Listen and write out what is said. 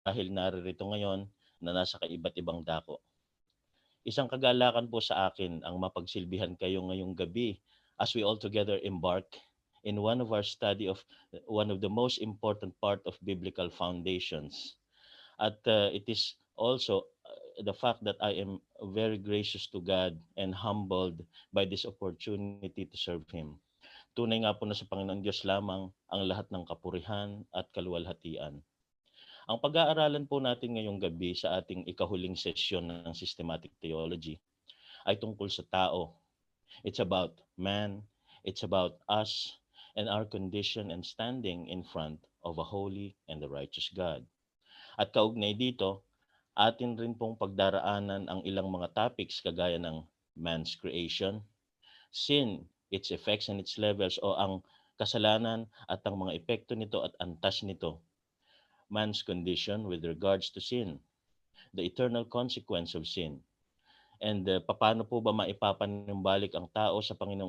dahil naririto ngayon na nasa kaiba't ibang dako. Isang kagalakan po sa akin ang mapagsilbihan kayo ngayong gabi as we all together embark in one of our study of one of the most important part of biblical foundations. At it is also the fact that I am very gracious to God and humbled by this opportunity to serve Him. Tunay nga po na sa Panginoon Diyos lamang ang lahat ng kapurihan at kaluwalhatian. Ang pag-aaralan po natin ngayong gabi sa ating ikahuling sesyon ng Systematic Theology ay tungkol sa tao. It's about man, it's about us, and our condition and standing in front of a holy and a righteous God. At kaugnay dito, atin rin pong pagdaraanan ang ilang mga topics kagaya ng man's creation, sin, its effects and its levels o ang kasalanan at ang mga epekto nito at antas nito, man's condition with regards to sin, the eternal consequence of sin, and paano po ba maipapanumbalik ang tao sa Panginoong